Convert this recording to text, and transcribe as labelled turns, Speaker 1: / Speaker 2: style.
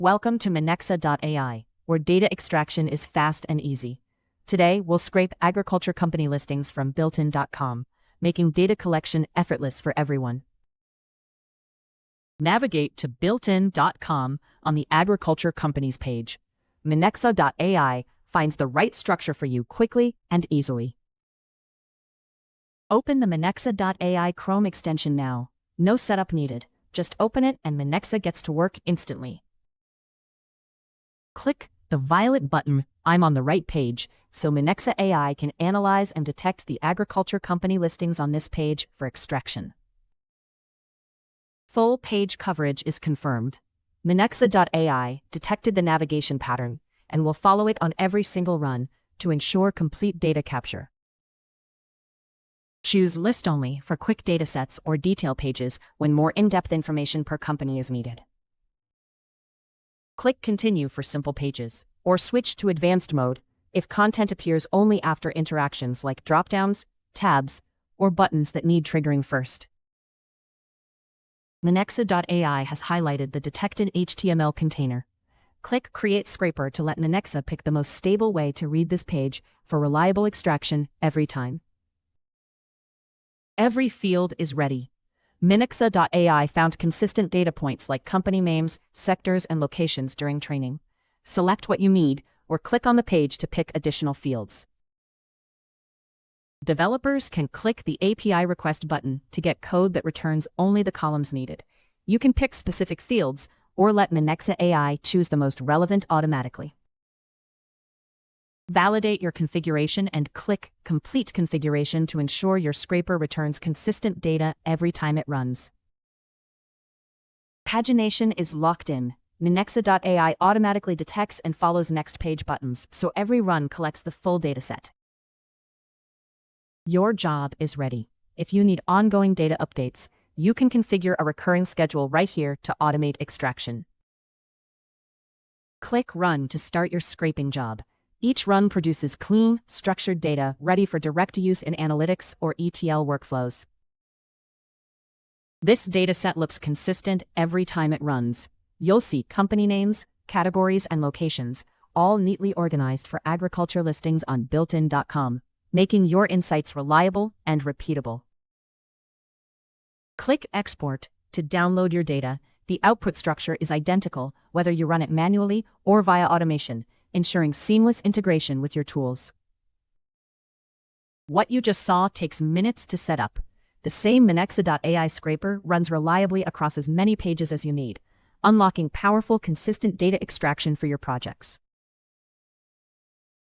Speaker 1: Welcome to Minexa.ai, where data extraction is fast and easy. Today, we'll scrape agriculture company listings from builtin.com, making data collection effortless for everyone. Navigate to builtin.com on the agriculture companies page. Minexa.ai finds the right structure for you quickly and easily. Open the Minexa.ai Chrome extension now. No setup needed. Just open it and Minexa gets to work instantly. Click the violet button, I'm on the right page, so Minexa.ai can analyze and detect the agriculture company listings on this page for extraction. Full page coverage is confirmed. Minexa.ai detected the navigation pattern and will follow it on every single run to ensure complete data capture. Choose List Only for quick datasets or detail pages when more in-depth information per company is needed. Click Continue for simple pages, or switch to Advanced mode if content appears only after interactions like dropdowns, tabs, or buttons that need triggering first. Minexa.ai has highlighted the detected HTML container. Click Create Scraper to let Minexa pick the most stable way to read this page for reliable extraction every time. Every field is ready. Minexa.ai found consistent data points like company names, sectors, and locations during training. Select what you need, or click on the page to pick additional fields. Developers can click the API request button to get code that returns only the columns needed. You can pick specific fields, or let Minexa.ai choose the most relevant automatically. Validate your configuration and click Complete Configuration to ensure your scraper returns consistent data every time it runs. Pagination is locked in. Minexa.ai automatically detects and follows next page buttons, so every run collects the full dataset. Your job is ready. If you need ongoing data updates, you can configure a recurring schedule right here to automate extraction. Click Run to start your scraping job. Each run produces clean, structured data ready for direct use in analytics or ETL workflows. This dataset looks consistent every time it runs. You'll see company names, categories, and locations, all neatly organized for agriculture listings on builtin.com, making your insights reliable and repeatable. Click Export to download your data. The output structure is identical whether you run it manually or via automation, ensuring seamless integration with your tools. What you just saw takes minutes to set up. The same Minexa.ai scraper runs reliably across as many pages as you need, unlocking powerful, consistent data extraction for your projects.